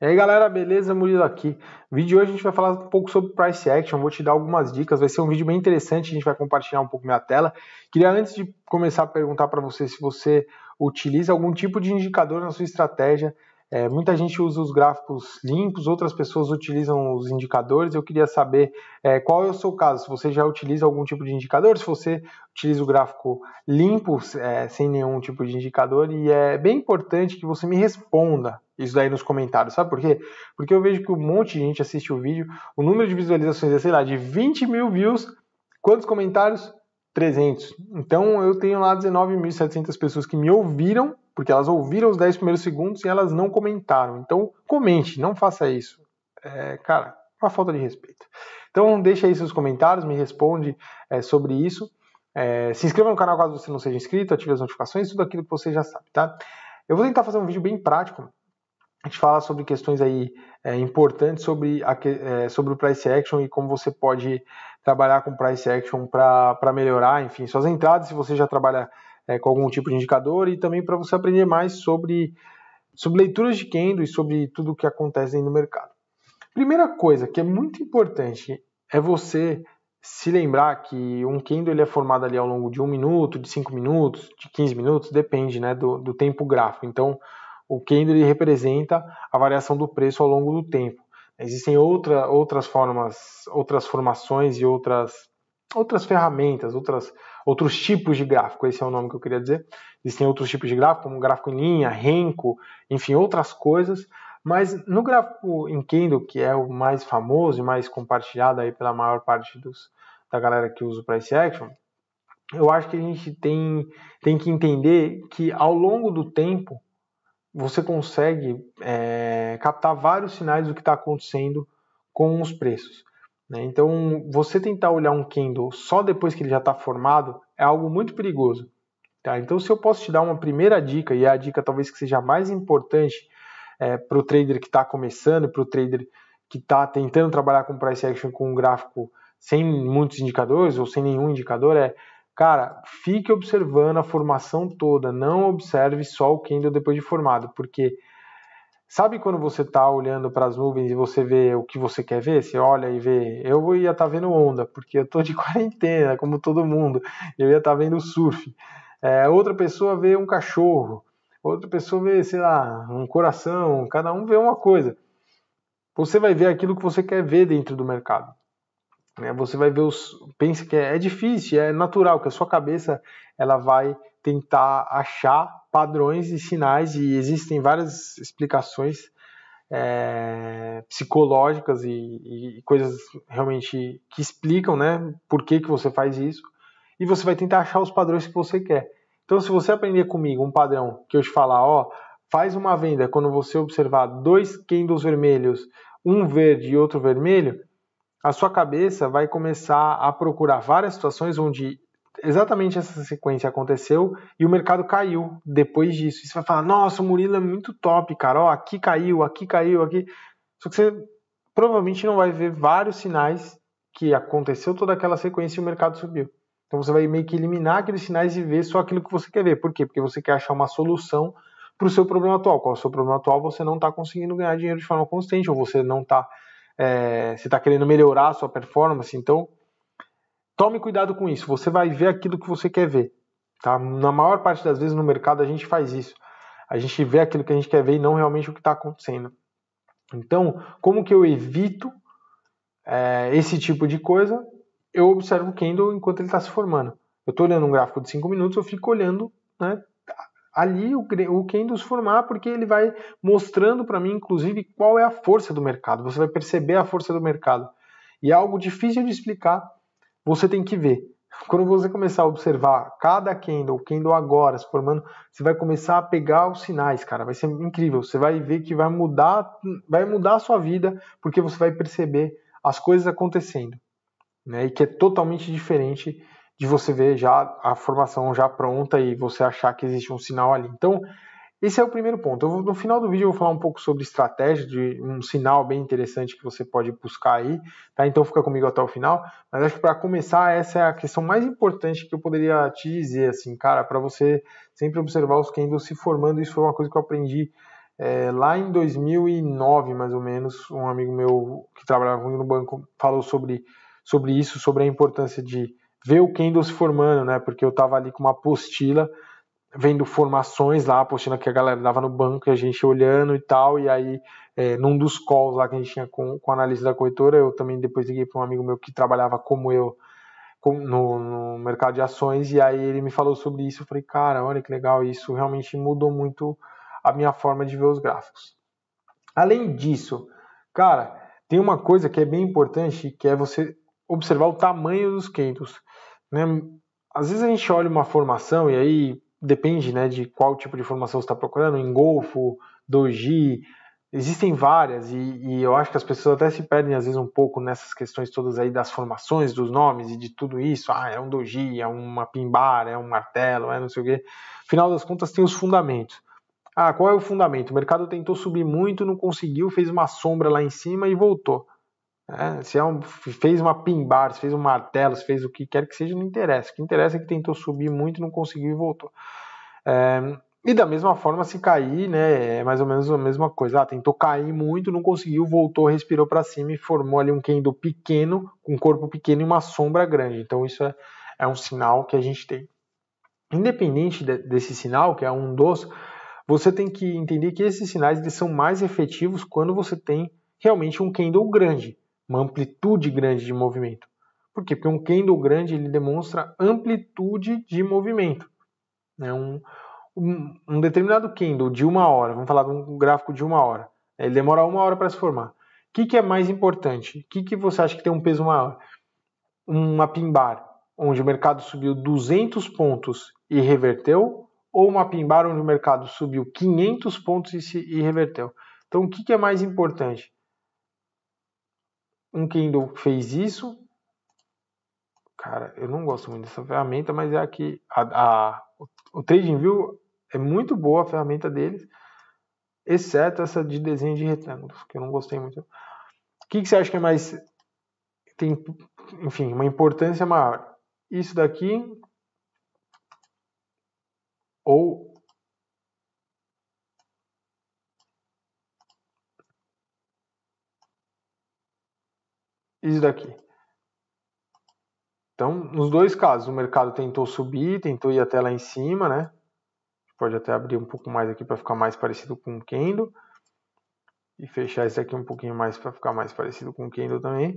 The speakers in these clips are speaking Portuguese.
E aí galera, beleza? Murilo aqui. No vídeo de hoje a gente vai falar um pouco sobre Price Action, vou te dar algumas dicas, vai ser um vídeo bem interessante, a gente vai compartilhar um pouco minha tela. Queria antes de começar a perguntar para você se você utiliza algum tipo de indicador na sua estratégia. Muita gente usa os gráficos limpos, outras pessoas utilizam os indicadores. Eu queria saber qual é o seu caso, se você já utiliza algum tipo de indicador, se você utiliza o gráfico limpo, sem nenhum tipo de indicador, e é bem importante que você me responda isso daí nos comentários, sabe por quê? Porque eu vejo que um monte de gente assiste o vídeo, o número de visualizações é, sei lá, de 20 mil views, quantos comentários? 300. Então eu tenho lá 19.700 pessoas que me ouviram, porque elas ouviram os 10 primeiros segundos e elas não comentaram. Então comente, não faça isso. Cara, uma falta de respeito. Então deixa aí seus comentários, me responde sobre isso. Se inscreva no canal caso você não seja inscrito, ative as notificações, tudo aquilo que você já sabe, tá? Eu vou tentar fazer um vídeo bem prático. A gente fala sobre questões aí importantes sobre o Price Action e como você pode trabalhar com Price Action para melhorar, enfim, suas entradas, se você já trabalha com algum tipo de indicador, e também para você aprender mais sobre leituras de candle e sobre tudo o que acontece aí no mercado. Primeira coisa que é muito importante é você se lembrar que um candle ele é formado ali ao longo de 1 minuto, de 5 minutos, de 15 minutos, depende, né, do tempo gráfico. Então, o candle ele representa a variação do preço ao longo do tempo. Existem outras formas, outras formações e outras ferramentas, outros tipos de gráfico, esse é o nome que eu queria dizer. Existem outros tipos de gráfico, como gráfico em linha, Renko, enfim, outras coisas. Mas no gráfico em candle, que é o mais famoso e mais compartilhado aí pela maior parte da galera que usa o Price Action, eu acho que a gente tem que entender que ao longo do tempo você consegue captar vários sinais do que está acontecendo com os preços, né? Então, você tentar olhar um candle só depois que ele já está formado é algo muito perigoso, tá? Então, se eu posso te dar uma primeira dica, e é a dica talvez que seja mais importante para o trader que está começando, para o trader que está tentando trabalhar com Price Action com um gráfico sem muitos indicadores ou sem nenhum indicador, cara, fique observando a formação toda, não observe só o candle depois de formado, porque sabe quando você está olhando para as nuvens e você vê o que você quer ver? Você olha e vê, eu ia estar vendo onda, porque eu estou de quarentena, como todo mundo, eu ia estar vendo surf. Outra pessoa vê um cachorro, outra pessoa vê, sei lá, um coração, cada um vê uma coisa. Você vai ver aquilo que você quer ver dentro do mercado. Você vai ver pensa que é difícil, é natural que a sua cabeça ela vai tentar achar padrões e sinais, e existem várias explicações psicológicas e coisas realmente que explicam, né, por que você faz isso, e você vai tentar achar os padrões que você quer. Então, se você aprender comigo um padrão que eu te falar, faz uma venda quando você observar 2 candles vermelhos, um verde e outro vermelho, a sua cabeça vai começar a procurar várias situações onde exatamente essa sequência aconteceu e o mercado caiu depois disso. E você vai falar, nossa, o Murilo é muito top, cara, aqui caiu, aqui caiu, aqui. Só que você provavelmente não vai ver vários sinais que aconteceu toda aquela sequência e o mercado subiu. Então você vai meio que eliminar aqueles sinais e ver só aquilo que você quer ver. Por quê? Porque você quer achar uma solução para o seu problema atual. Qual é o seu problema atual? Você não está conseguindo ganhar dinheiro de forma constante, ou você não está você está querendo melhorar a sua performance. Então tome cuidado com isso, você vai ver aquilo que você quer ver, tá? Na maior parte das vezes no mercado a gente faz isso, a gente vê aquilo que a gente quer ver e não realmente o que está acontecendo. Então, como que eu evito esse tipo de coisa? Eu observo o candle enquanto ele está se formando. Eu estou olhando um gráfico de 5 minutos, eu fico olhando, né, ali o candle se formar, porque ele vai mostrando para mim, inclusive, qual é a força do mercado. Você vai perceber a força do mercado. E é algo difícil de explicar, você tem que ver. Quando você começar a observar cada candle, o candle agora se formando, você vai começar a pegar os sinais, cara. Vai ser incrível. Você vai ver que vai mudar a sua vida, porque você vai perceber as coisas acontecendo, né? E que é totalmente diferente de você ver já a formação já pronta e você achar que existe um sinal ali. Então, esse é o primeiro ponto. No final do vídeo eu vou falar um pouco sobre estratégia, de um sinal bem interessante que você pode buscar aí, tá? Então fica comigo até o final. Mas acho que para começar, essa é a questão mais importante que eu poderia te dizer, assim, cara, para você sempre observar os candles se formando. Isso foi uma coisa que eu aprendi Lá em 2009, mais ou menos, um amigo meu que trabalhava comigo no banco falou sobre isso, sobre a importância de ver o candle se formando, né? Porque eu estava ali com uma apostila, vendo formações lá, a apostila que a galera dava no banco, e a gente olhando e tal, e aí num dos calls lá que a gente tinha com o analista da corretora, eu também depois liguei para um amigo meu que trabalhava como eu no mercado de ações, e aí ele me falou sobre isso, eu falei, cara, olha que legal, isso realmente mudou muito a minha forma de ver os gráficos. Além disso, cara, tem uma coisa que é bem importante, que é você observar o tamanho dos candles, né? Às vezes a gente olha uma formação e aí depende, né, de qual tipo de formação você está procurando, engolfo, doji, existem várias e eu acho que as pessoas até se perdem às vezes um pouco nessas questões todas aí das formações, dos nomes e de tudo isso. É um doji, é uma pin bar, é um martelo, é não sei o quê. Afinal das contas tem os fundamentos. Qual é o fundamento? O mercado tentou subir muito, não conseguiu, fez uma sombra lá em cima e voltou. Se fez uma pin bar, se fez um martelo, se fez o que quer que seja, não interessa. O que interessa é que tentou subir muito, não conseguiu e voltou. E da mesma forma, se cair, né, é mais ou menos a mesma coisa. Tentou cair muito, não conseguiu, voltou, respirou para cima e formou ali um candle pequeno, com um corpo pequeno e uma sombra grande. Então isso é um sinal que a gente tem. Independente desse sinal, que é um dos, você tem que entender que esses sinais eles são mais efetivos quando você tem realmente um candle grande, uma amplitude grande de movimento. Por quê? Porque um candle grande ele demonstra amplitude de movimento. Um determinado candle de 1 hora, vamos falar de um gráfico de 1 hora, ele demora 1 hora para se formar. O que é mais importante? O que você acha que tem um peso maior? Uma pin bar, onde o mercado subiu 200 pontos e reverteu, ou uma pin bar onde o mercado subiu 500 pontos e reverteu? Então, o que é mais importante? Um candle fez isso. Cara, eu não gosto muito dessa ferramenta, mas é aqui. O TradingView é muito boa a ferramenta deles, exceto essa de desenho de retângulos, que eu não gostei muito. O que você acha que é mais... tem, enfim, uma importância maior? Isso daqui ou isso daqui? Então, nos dois casos, o mercado tentou subir, tentou ir até lá em cima, né? Pode até abrir um pouco mais aqui para ficar mais parecido com o candle. E fechar esse aqui um pouquinho mais para ficar mais parecido com o candle também.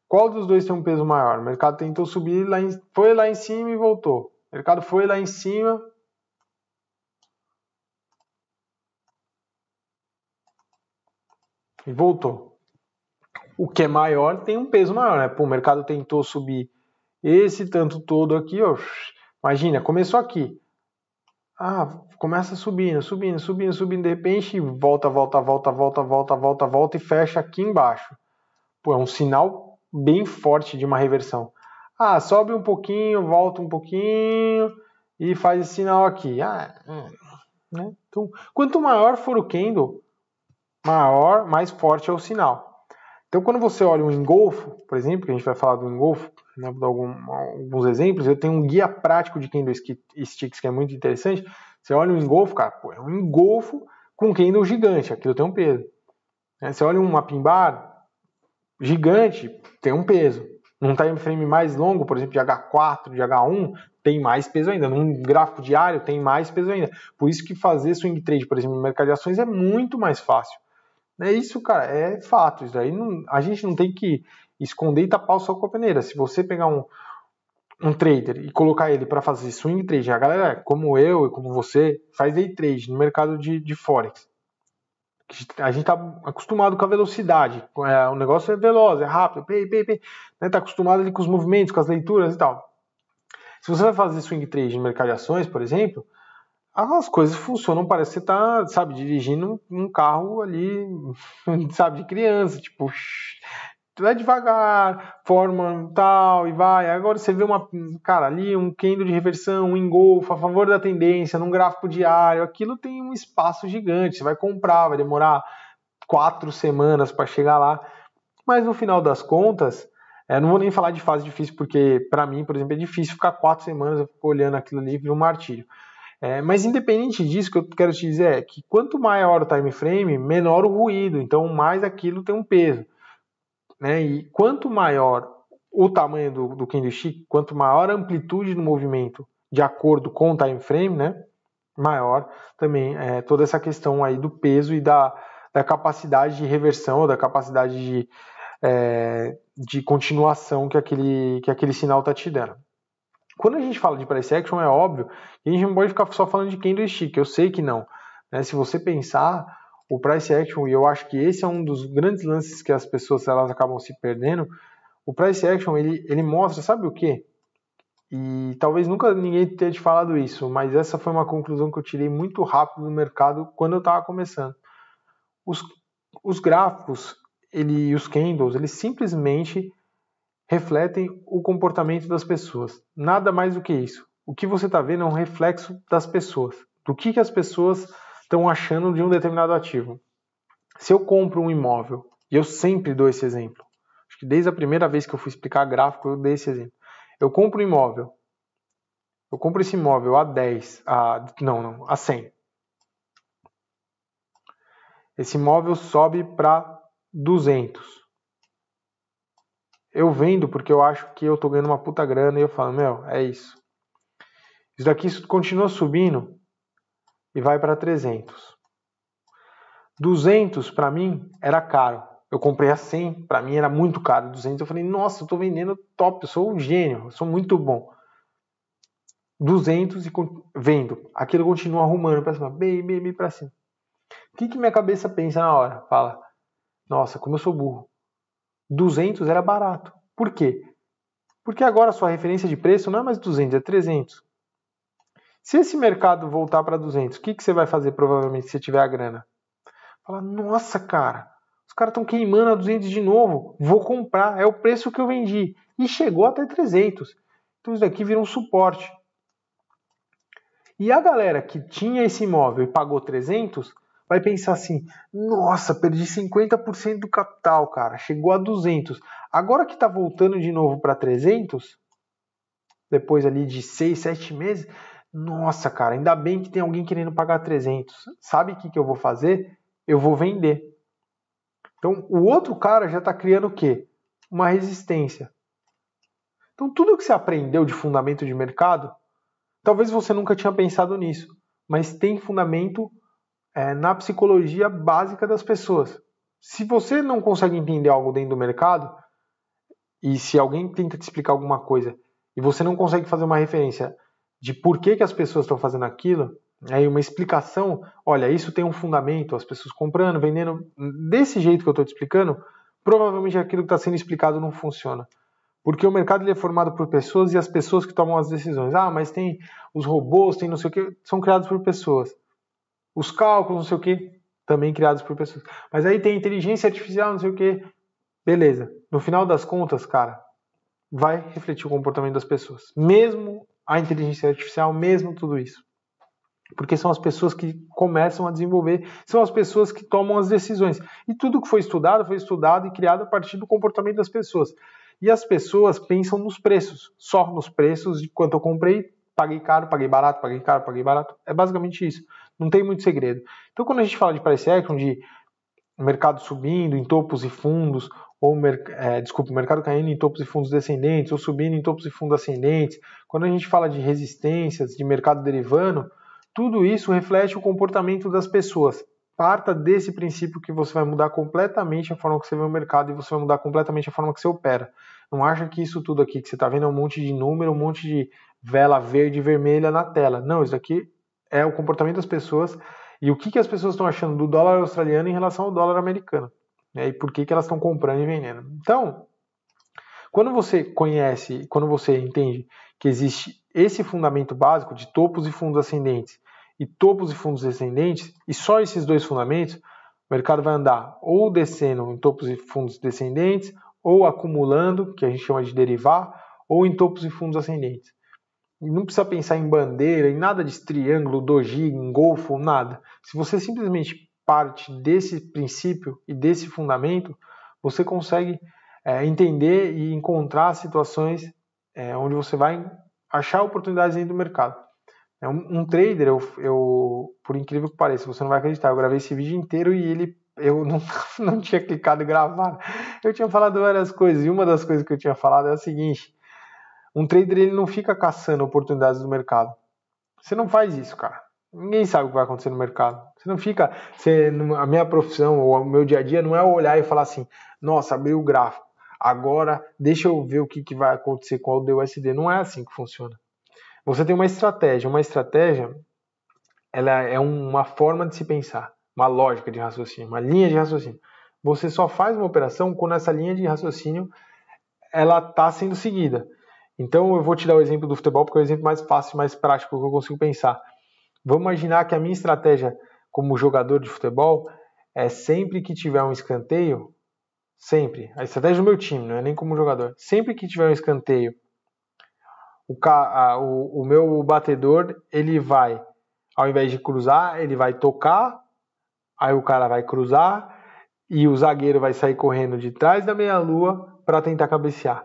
Qual dos dois tem um peso maior? O mercado tentou subir, foi lá em cima e voltou. O mercado foi lá em cima. E voltou. O que é maior tem um peso maior, né? Pô, o mercado tentou subir esse tanto todo aqui, ó. Imagina, começou aqui. Começa subindo, subindo, subindo, subindo, de repente volta e fecha aqui embaixo. Pô, é um sinal bem forte de uma reversão. Sobe um pouquinho, volta um pouquinho e faz esse sinal aqui. Né? Então, quanto maior for o candle, mais forte é o sinal. Então, quando você olha um engolfo, por exemplo, que a gente vai falar do engolfo, né, vou dar alguns exemplos, eu tenho um guia prático de candle sticks que é muito interessante. Você olha um engolfo, cara, é um engolfo com um candle gigante, aquilo tem um peso. Você olha uma pin bar gigante, tem um peso. Num time frame mais longo, por exemplo, de H4, de H1, tem mais peso ainda. Num gráfico diário, tem mais peso ainda. Por isso que fazer swing trade, por exemplo, no mercado de ações é muito mais fácil. Isso, cara, é fato. Isso aí a gente não tem que esconder e tapar o sol com a peneira. Se você pegar um trader e colocar ele para fazer swing trade, a galera, como eu e como você, faz day trade no mercado de Forex. A gente está acostumado com a velocidade. O negócio é veloz, é rápido, né? Tá acostumado ali com os movimentos, com as leituras e tal. Se você vai fazer swing trade no mercado de ações, por exemplo, as coisas funcionam, parece que você tá, sabe, dirigindo um carro ali, sabe, de criança, tipo, vai devagar, forma tal, e vai. Agora você vê cara, ali um candle de reversão, um engolfo a favor da tendência, num gráfico diário, aquilo tem um espaço gigante, você vai comprar, vai demorar 4 semanas para chegar lá, mas no final das contas, não vou nem falar de fase difícil, porque para mim, por exemplo, é difícil ficar 4 semanas, eu fico olhando aquilo ali e vira um martírio. Mas independente disso, o que eu quero te dizer é que quanto maior o time frame, menor o ruído, então mais aquilo tem um peso, né? E quanto maior o tamanho do candlestick, quanto maior a amplitude do movimento de acordo com o time frame, né? Maior também toda essa questão aí do peso e da capacidade de reversão, ou da capacidade de continuação que aquele sinal está te dando. Quando a gente fala de price action, é óbvio que a gente não pode ficar só falando de candlestick, eu sei que não. Né? Se você pensar, o price action, e eu acho que esse é um dos grandes lances que as pessoas elas acabam se perdendo, o price action ele mostra, sabe o quê? E talvez nunca ninguém tenha te falado isso, mas essa foi uma conclusão que eu tirei muito rápido no mercado quando eu estava começando. Os gráficos e os candles, eles simplesmente refletem o comportamento das pessoas. Nada mais do que isso. O que você está vendo é um reflexo das pessoas. Do que as pessoas estão achando de um determinado ativo. Se eu compro um imóvel, e eu sempre dou esse exemplo, acho que desde a primeira vez que eu fui explicar gráfico, eu dei esse exemplo. Eu compro um imóvel. Eu compro esse imóvel a 10, a 100. Esse imóvel sobe para 200. Eu vendo porque eu acho que eu tô ganhando uma puta grana e eu falo, é isso. Isso daqui continua subindo e vai para 300. 200 para mim era caro. Eu comprei a 100, para mim era muito caro. 200 eu falei, nossa, eu tô vendendo top, eu sou um gênio, eu sou muito bom. 200 e vendo. Aquilo continua arrumando para cima, bem para cima. O que minha cabeça pensa na hora? Fala, nossa, como eu sou burro. 200 era barato. Por quê? Porque agora a sua referência de preço não é mais 200, é 300. Se esse mercado voltar para 200, o que você vai fazer provavelmente se tiver a grana? Fala, nossa, cara, os caras estão queimando a 200 de novo, vou comprar, é o preço que eu vendi. E chegou até 300. Então isso daqui vira um suporte. E a galera que tinha esse imóvel e pagou 300, vai pensar assim, nossa, perdi 50% do capital, cara, chegou a 200. Agora que está voltando de novo para 300, depois ali de 6, 7 meses, nossa, cara, ainda bem que tem alguém querendo pagar 300. Sabe o que eu vou fazer? Eu vou vender. Então, o outro cara já está criando o quê? Uma resistência. Então, tudo que você aprendeu de fundamento de mercado, talvez você nunca tinha pensado nisso, mas tem fundamento na psicologia básica das pessoas. Se você não consegue entender algo dentro do mercado, e se alguém tenta te explicar alguma coisa, e você não consegue fazer uma referência de por que as pessoas estão fazendo aquilo, aí uma explicação, olha, isso tem um fundamento, as pessoas comprando, vendendo, desse jeito que eu estou te explicando, provavelmente aquilo que está sendo explicado não funciona. Porque o mercado ele é formado por pessoas e as pessoas que tomam as decisões. Ah, mas tem os robôs, tem não sei o que, são criados por pessoas. Os cálculos, não sei o que, também criados por pessoas. Mas aí tem inteligência artificial, não sei o que. Beleza. No final das contas, cara, vai refletir o comportamento das pessoas. Mesmo a inteligência artificial, mesmo tudo isso. Porque são as pessoas que começam a desenvolver, são as pessoas que tomam as decisões. E tudo que foi estudado e criado a partir do comportamento das pessoas. E as pessoas pensam nos preços, só nos preços de quanto eu comprei, paguei caro, paguei barato, paguei caro, paguei barato. É basicamente isso. Não tem muito segredo. Então, quando a gente fala de price action, de mercado subindo em topos e fundos, ou mercado caindo em topos e fundos descendentes, ou subindo em topos e fundos ascendentes, quando a gente fala de resistências, de mercado derivando, tudo isso reflete o comportamento das pessoas. Parta desse princípio que você vai mudar completamente a forma que você vê o mercado e você vai mudar completamente a forma que você opera. Não acha que isso tudo aqui que você está vendo é um monte de número, um monte de vela verde e vermelha na tela. Não, isso aqui é o comportamento das pessoas e o que as pessoas estão achando do dólar australiano em relação ao dólar americano. Né? E por que elas estão comprando e vendendo. Então, quando você conhece, quando você entende que existe esse fundamento básico de topos e fundos ascendentes e topos e fundos descendentes, e só esses dois fundamentos, o mercado vai andar ou descendo em topos e fundos descendentes, ou acumulando, que a gente chama de derivar, ou em topos e fundos ascendentes. E não precisa pensar em bandeira, em nada de triângulo, doji, engolfo, nada. Se você simplesmente parte desse princípio e desse fundamento, você consegue entender e encontrar situações onde você vai achar oportunidades dentro do mercado. Um trader, por incrível que pareça, você não vai acreditar, eu gravei esse vídeo inteiro e eu não tinha clicado em gravar. Eu tinha falado várias coisas, e uma das coisas que eu tinha falado é a seguinte: um trader ele não fica caçando oportunidades do mercado. Você não faz isso, cara. Ninguém sabe o que vai acontecer no mercado. Você não fica. A minha profissão ou o meu dia a dia não é olhar e falar assim: nossa, abriu o gráfico. Agora deixa eu ver o que vai acontecer com o USD. Não é assim que funciona. Você tem uma estratégia. Uma estratégia ela é uma forma de se pensar, uma lógica de raciocínio, uma linha de raciocínio. Você só faz uma operação quando essa linha de raciocínio ela está sendo seguida. Então eu vou te dar o exemplo do futebol porque é o exemplo mais fácil, mais prático que eu consigo pensar. Vamos imaginar que a minha estratégia como jogador de futebol é sempre que tiver um escanteio, sempre, a estratégia do meu time, não é nem como jogador, sempre que tiver um escanteio, o meu batedor, ele vai, ao invés de cruzar, ele vai tocar, aí o cara vai cruzar e o zagueiro vai sair correndo de trás da meia-lua para tentar cabecear.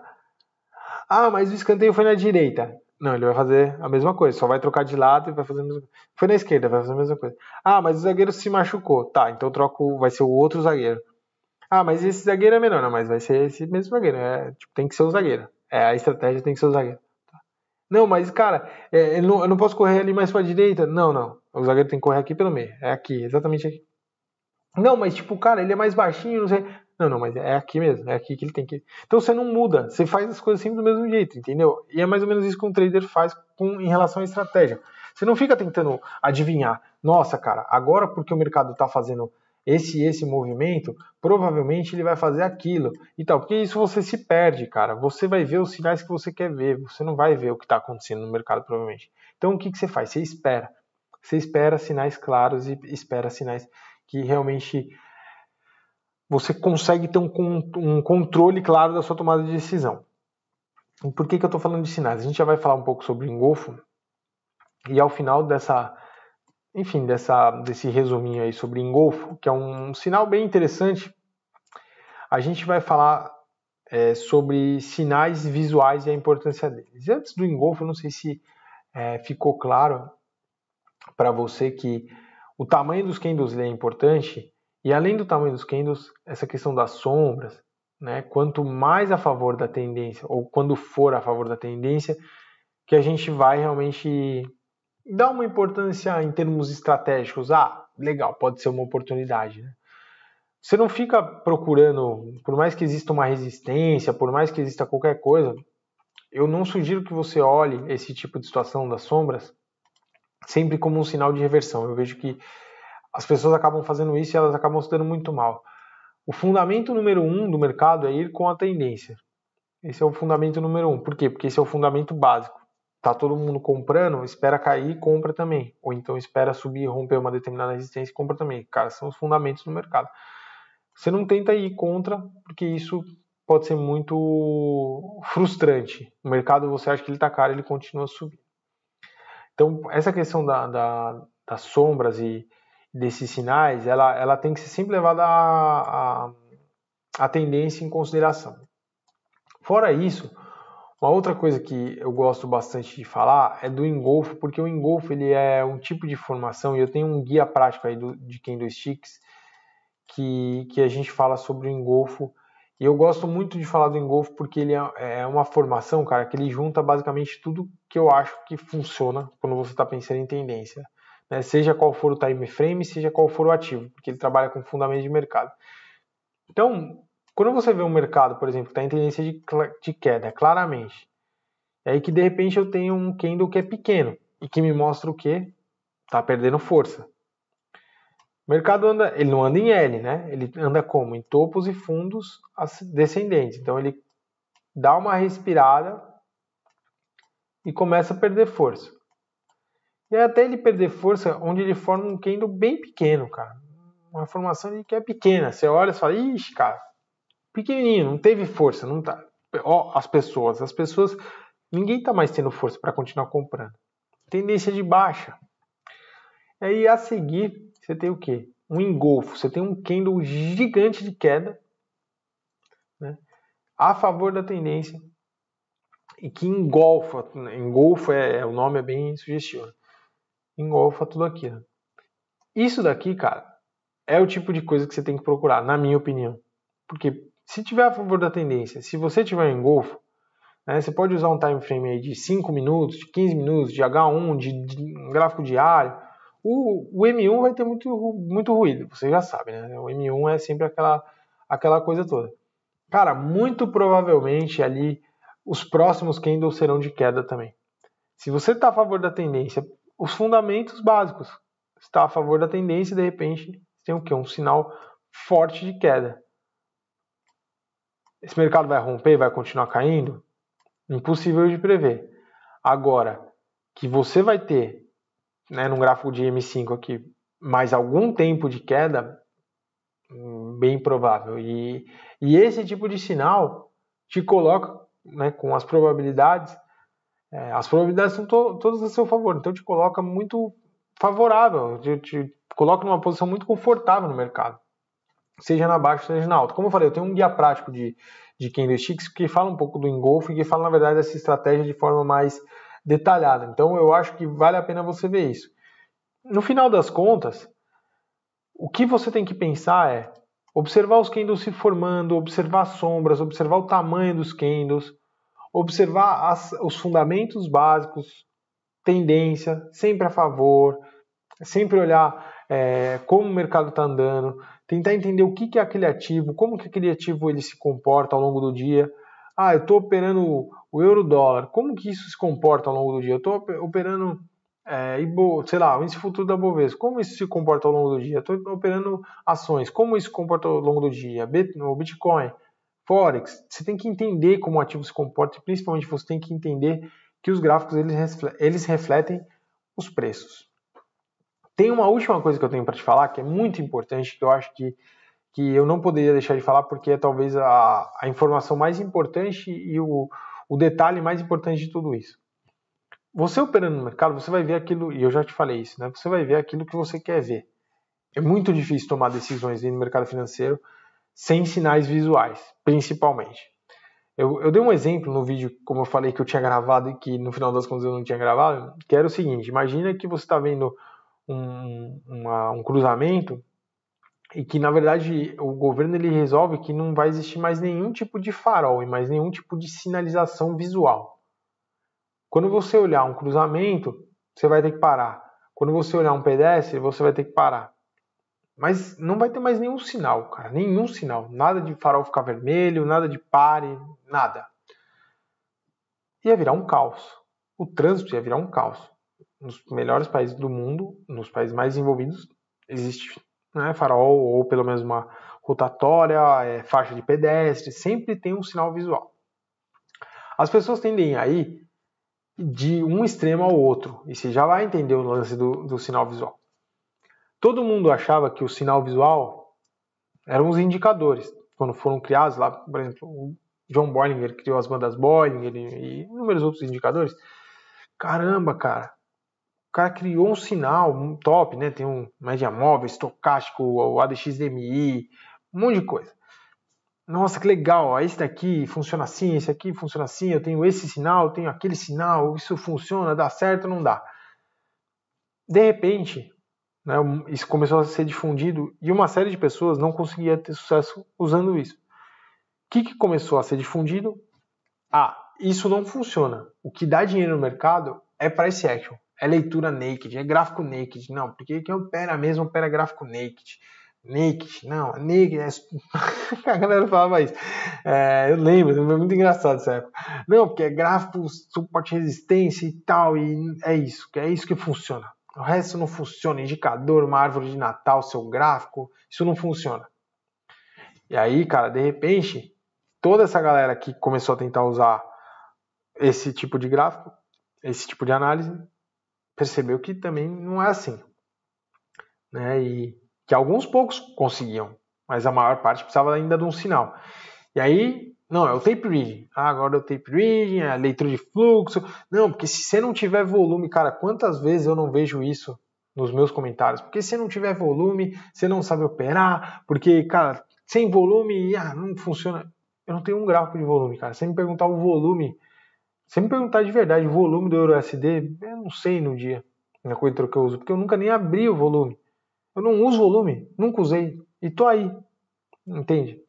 Ah, mas o escanteio foi na direita. Não, ele vai fazer a mesma coisa, só vai trocar de lado e vai fazer a mesma coisa. Foi na esquerda, vai fazer a mesma coisa. Ah, mas o zagueiro se machucou. Tá, então vai ser o outro zagueiro. Ah, mas esse zagueiro é menor. Não, mas vai ser esse mesmo zagueiro. Tem que ser o zagueiro. A estratégia tem que ser o zagueiro. Não, mas, cara, eu não posso correr ali mais pra direita. Não, não. O zagueiro tem que correr aqui pelo meio. É aqui, exatamente aqui. Não, mas tipo, cara, ele é mais baixinho, não sei. Não, não, mas é aqui mesmo, é aqui que ele tem que ir. Então você não muda, você faz as coisas sempre do mesmo jeito, entendeu? E é mais ou menos isso que um trader faz em relação à estratégia. Você não fica tentando adivinhar, nossa, cara, agora porque o mercado está fazendo esse movimento, provavelmente ele vai fazer aquilo e tal, porque isso você se perde, cara. Você vai ver os sinais que você quer ver, você não vai ver o que está acontecendo no mercado, provavelmente. Então o que você faz? Você espera. Você espera sinais claros e espera sinais que realmente você consegue ter um controle claro da sua tomada de decisão. E por que eu estou falando de sinais? A gente já vai falar um pouco sobre o engolfo e ao final desse resuminho aí sobre engolfo, que é um sinal bem interessante, a gente vai falar sobre sinais visuais e a importância deles. E antes do engolfo, eu não sei se ficou claro para você que o tamanho dos candles é importante. E além do tamanho dos candles, essa questão das sombras, né? Quanto mais a favor da tendência, ou quando for a favor da tendência, que a gente vai realmente dar uma importância em termos estratégicos. Ah, legal, pode ser uma oportunidade, né? Você não fica procurando, por mais que exista uma resistência, por mais que exista qualquer coisa, eu não sugiro que você olhe esse tipo de situação das sombras sempre como um sinal de reversão. Eu vejo que as pessoas acabam fazendo isso e elas acabam se dando muito mal. O fundamento número 1 do mercado é ir com a tendência. Esse é o fundamento número 1. Por quê? Porque esse é o fundamento básico. Tá todo mundo comprando, espera cair e compra também. Ou então espera subir e romper uma determinada resistência e compra também. Cara, são os fundamentos do mercado. Você não tenta ir contra, porque isso pode ser muito frustrante. O mercado, você acha que ele está caro, ele continua subindo. Então, essa questão das sombras e desses sinais, ela tem que ser sempre levada a tendência em consideração. Fora isso, uma outra coisa que eu gosto bastante de falar é do engolfo, porque o engolfo ele é um tipo de formação, e eu tenho um guia prático aí de Candlesticks que a gente fala sobre o engolfo, e eu gosto muito de falar do engolfo porque ele é uma formação, cara, que ele junta basicamente tudo que eu acho que funciona quando você está pensando em tendência, né? Seja qual for o time frame, seja qual for o ativo, porque ele trabalha com fundamentos de mercado. Então, quando você vê um mercado, por exemplo, que está em tendência de queda, claramente, é aí que de repente eu tenho um candle que é pequeno e que me mostra o quê? Está perdendo força. O mercado ele não anda em L, né? Ele anda como? Em topos e fundos descendentes. Então ele dá uma respirada e começa a perder força. E aí, até ele perder força, onde ele forma um candle bem pequeno, cara. Uma formação que é pequena. Você olha e fala, ixi, cara, pequenininho, não teve força, não tá. Ó, as pessoas, ninguém tá mais tendo força para continuar comprando. Tendência de baixa. E aí a seguir, você tem o quê? Um engolfo. Você tem um candle gigante de queda, né, a favor da tendência e que engolfa. Engolfo o nome é bem sugestivo. engolfa tudo aquilo. Isso daqui, cara, é o tipo de coisa que você tem que procurar, na minha opinião. Porque se tiver a favor da tendência, se você tiver um engolfo, né, você pode usar um time frame aí de 5 minutos, de 15 minutos, de H1, de um gráfico diário. O M1 vai ter muito ruído, você já sabe, né? O M1 é sempre aquela coisa toda. Cara, muito provavelmente ali os próximos candles serão de queda também. Se você está a favor da tendência, os fundamentos básicos, está a favor da tendência, de repente tem o quê? Um sinal forte de queda. Esse mercado vai romper, vai continuar caindo? Impossível de prever. Agora, que você vai ter, né, num gráfico de M5 aqui, mais algum tempo de queda, bem provável. E esse tipo de sinal te coloca, né, com as probabilidades são todas a seu favor, então te coloca muito favorável, te coloca numa posição muito confortável no mercado, seja na baixa, seja na alta. Como eu falei, eu tenho um guia prático de candlesticks que fala um pouco do engolfo e que fala, na verdade, dessa estratégia de forma mais detalhada. Então eu acho que vale a pena você ver isso. No final das contas, o que você tem que pensar é observar os candles se formando, observar sombras, observar o tamanho dos candles, observar os fundamentos básicos, tendência, sempre a favor, sempre olhar como o mercado está andando, tentar entender o que é aquele ativo, como que aquele ativo ele se comporta ao longo do dia. Eu estou operando o euro-dólar, como que isso se comporta ao longo do dia? Eu estou operando o índice futuro da Bovespa, como isso se comporta ao longo do dia? Estou operando ações, como isso se comporta ao longo do dia? O Bitcoin, Forex, você tem que entender como o ativo se comporta e principalmente você tem que entender que os gráficos eles refletem os preços. Tem uma última coisa que eu tenho para te falar que é muito importante, que eu acho que eu não poderia deixar de falar porque é talvez a informação mais importante e o detalhe mais importante de tudo isso. Você operando no mercado, você vai ver aquilo, e eu já te falei isso, né? Você vai ver aquilo que você quer ver. É muito difícil tomar decisões no mercado financeiro sem sinais visuais, principalmente. Eu dei um exemplo no vídeo, como eu falei, que eu tinha gravado e que no final das contas eu não tinha gravado, que era o seguinte: imagina que você está vendo um cruzamento e que, na verdade, o governo ele resolve que não vai existir mais nenhum tipo de farol e mais nenhum tipo de sinalização visual. Quando você olhar um cruzamento, você vai ter que parar. Quando você olhar um pedestre, você vai ter que parar. Mas não vai ter mais nenhum sinal, cara. Nenhum sinal. Nada de farol ficar vermelho, nada de pare, nada. Ia virar um caos. O trânsito ia virar um caos. Nos melhores países do mundo, nos países mais desenvolvidos, existe farol ou pelo menos uma rotatória, faixa de pedestre, sempre tem um sinal visual. As pessoas tendem a ir de um extremo ao outro, e você já vai entender o lance do sinal visual. Todo mundo achava que o sinal visual eram os indicadores. Quando foram criados lá, por exemplo, o John Bollinger criou as bandas Bollinger e inúmeros outros indicadores. Caramba, cara. O cara criou um sinal um top, né? Tem um média móvel, estocástico, o ADXDMI, um monte de coisa. Nossa, que legal, esse daqui funciona assim, esse aqui funciona assim, eu tenho esse sinal, eu tenho aquele sinal, isso funciona, dá certo ou não dá? De repente, né, isso começou a ser difundido e uma série de pessoas não conseguia ter sucesso usando isso. O que começou a ser difundido? Isso não funciona. O que dá dinheiro no mercado é price action, é leitura naked, é gráfico naked. Não, porque quem opera mesmo opera gráfico naked. Naked, não, naked, a galera falava isso. Eu lembro, foi muito engraçado essa época. Não, porque é gráfico, suporte resistência e tal, e é isso que funciona. O resto não funciona, indicador, uma árvore de Natal, seu gráfico, isso não funciona. E aí, cara, de repente, toda essa galera que começou a tentar usar esse tipo de gráfico, esse tipo de análise, percebeu que também não é assim, né? E que alguns poucos conseguiam, mas a maior parte precisava ainda de um sinal. E aí, não, é o tape reading. Agora é o tape reading, é a leitura de fluxo. Não, porque se você não tiver volume, cara, quantas vezes eu não vejo isso nos meus comentários? Porque se não tiver volume, você não sabe operar, porque, cara, sem volume, não funciona. Eu não tenho um gráfico de volume, cara. Se me perguntar o volume, se me perguntar de verdade o volume do EURUSD, eu não sei no dia. na corretora que eu uso, porque eu nunca nem abri o volume. Eu não uso volume, nunca usei, e tô aí, entende?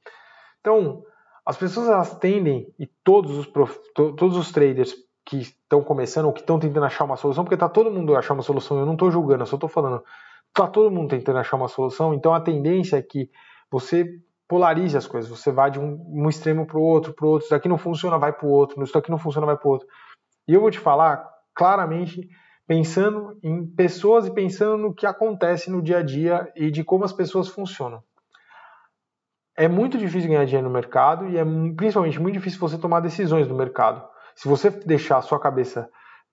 Então, as pessoas elas tendem, e todos os traders que estão começando ou que estão tentando achar uma solução, porque tá todo mundo achando uma solução, eu não estou julgando, eu só estou falando, tá todo mundo tentando achar uma solução, então a tendência é que você polarize as coisas, você vai de um extremo para o outro, isso daqui não funciona, vai para o outro, isso daqui não funciona, vai para o outro. E eu vou te falar claramente, pensando em pessoas e pensando no que acontece no dia a dia e de como as pessoas funcionam. É muito difícil ganhar dinheiro no mercado e é principalmente muito difícil você tomar decisões no mercado. Se você deixar a sua cabeça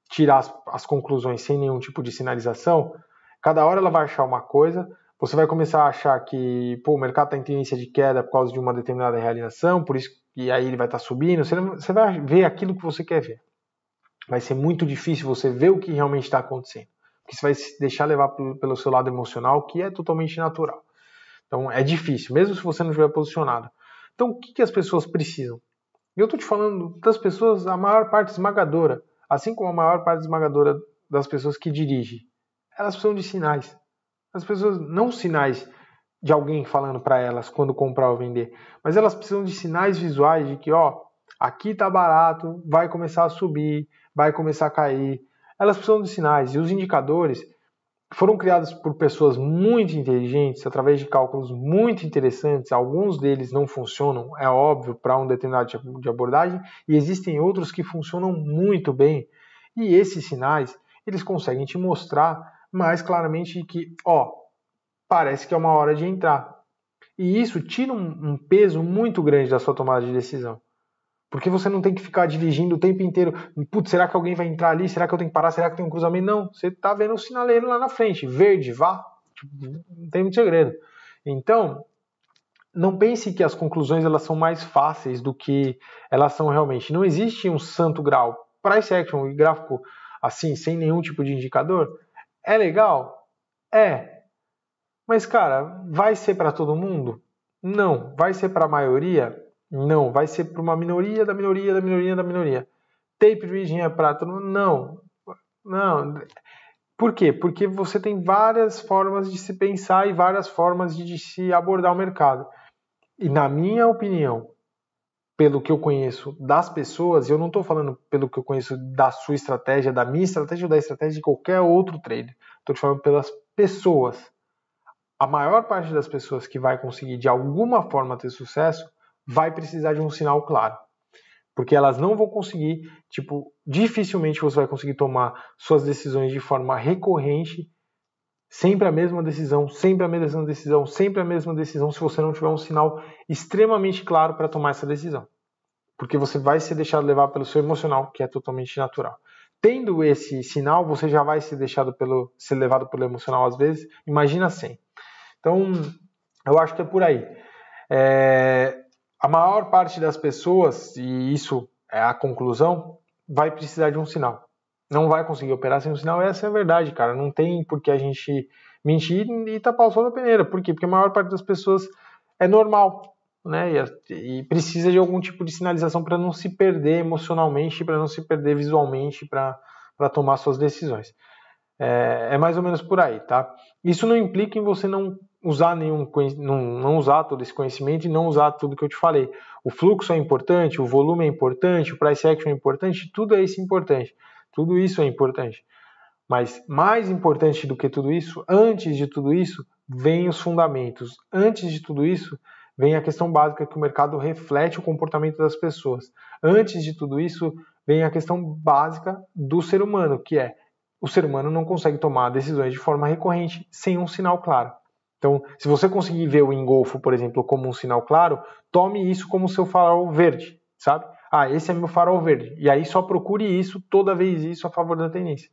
tirar as conclusões sem nenhum tipo de sinalização, cada hora ela vai achar uma coisa, você vai começar a achar que o mercado está em tendência de queda por causa de uma determinada realização, por isso, e aí ele vai estar subindo, você vai ver aquilo que você quer ver. Vai ser muito difícil você ver o que realmente está acontecendo, porque você vai se deixar levar pelo seu lado emocional, que é totalmente natural. Então é difícil, mesmo se você não estiver posicionado. Então o que as pessoas precisam? Eu estou te falando das pessoas, a maior parte esmagadora, assim como a maior parte esmagadora das pessoas que dirigem, elas precisam de sinais. As pessoas, não sinais de alguém falando para elas quando comprar ou vender, mas elas precisam de sinais visuais de que, aqui está barato, vai começar a subir, vai começar a cair. Elas precisam de sinais e os indicadores foram criados por pessoas muito inteligentes, através de cálculos muito interessantes. Alguns deles não funcionam, é óbvio, para um determinado tipo de abordagem, e existem outros que funcionam muito bem. E esses sinais, eles conseguem te mostrar mais claramente que, parece que é uma hora de entrar. E isso tira um peso muito grande da sua tomada de decisão. Porque você não tem que ficar dirigindo o tempo inteiro. Putz, será que alguém vai entrar ali? Será que eu tenho que parar? Será que tem um cruzamento? Não, você tá vendo o sinaleiro lá na frente. Verde, vá. Não tem muito segredo. Então, não pense que as conclusões elas são mais fáceis do que elas são realmente. Não existe um santo grau. Price action e gráfico assim, sem nenhum tipo de indicador, é legal? É. Mas, cara, vai ser para todo mundo? Não. Vai ser para a maioria? Não, vai ser para uma minoria da minoria da minoria da minoria. Tape reading é para todo mundo? Não. Por quê? Porque você tem várias formas de se pensar e várias formas de se abordar o mercado. E na minha opinião, pelo que eu conheço das pessoas, eu não estou falando pelo que eu conheço da sua estratégia, da minha estratégia ou da estratégia de qualquer outro trader. Estou te falando pelas pessoas. A maior parte das pessoas que vai conseguir de alguma forma ter sucesso vai precisar de um sinal claro. Porque elas não vão conseguir, dificilmente você vai conseguir tomar suas decisões de forma recorrente, sempre a mesma decisão, sempre a mesma decisão, sempre a mesma decisão, se você não tiver um sinal extremamente claro para tomar essa decisão. Porque você vai ser deixado levar pelo seu emocional, que é totalmente natural. Tendo esse sinal, você já vai ser ser levado pelo emocional às vezes, imagina sem. Então, eu acho que é por aí. A maior parte das pessoas, e isso é a conclusão, vai precisar de um sinal. Não vai conseguir operar sem um sinal, essa é a verdade, cara. Não tem por que a gente mentir e tapar o sol da peneira. Por quê? Porque a maior parte das pessoas é normal, né? E precisa de algum tipo de sinalização para não se perder emocionalmente, para não se perder visualmente, para tomar suas decisões. É mais ou menos por aí, tá? Isso não implica em você não usar não usar todo esse conhecimento e não usar tudo que eu te falei. O fluxo é importante, o volume é importante, o price action é importante, tudo é isso importante. Tudo isso é importante. Mas mais importante do que tudo isso, antes de tudo isso, vem os fundamentos. Antes de tudo isso, vem a questão básica que o mercado reflete o comportamento das pessoas. Antes de tudo isso, vem a questão básica do ser humano, que é o ser humano não consegue tomar decisões de forma recorrente sem um sinal claro. Então, se você conseguir ver o engolfo, por exemplo, como um sinal claro, tome isso como seu farol verde, sabe? Esse é meu farol verde. E aí só procure isso, toda vez isso, a favor da tendência.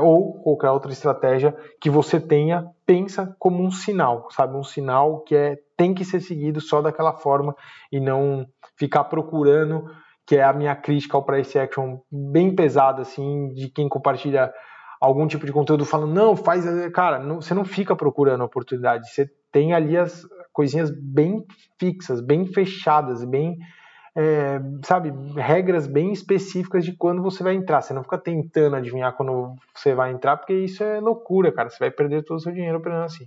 Ou qualquer outra estratégia que você tenha, pensa como um sinal, sabe? Um sinal que tem que ser seguido só daquela forma e não ficar procurando, que é a minha crítica ao price action bem pesada, assim, de quem compartilha algum tipo de conteúdo falando, não, faz... Cara, você não fica procurando oportunidade, você tem ali as coisinhas bem fixas, bem fechadas, bem sabe, regras bem específicas de quando você vai entrar. Você não fica tentando adivinhar quando você vai entrar, porque isso é loucura, cara. Você vai perder todo o seu dinheiro operando assim.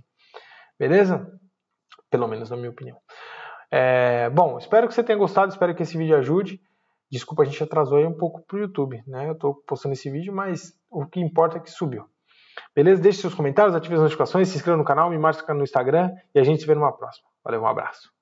Beleza? Pelo menos na minha opinião. Bom, espero que você tenha gostado, espero que esse vídeo ajude. Desculpa, a gente atrasou aí um pouco pro YouTube, né? Eu tô postando esse vídeo, mas o que importa é que subiu. Beleza? Deixe seus comentários, ative as notificações, se inscreva no canal, me marque no Instagram e a gente se vê numa próxima. Valeu, um abraço.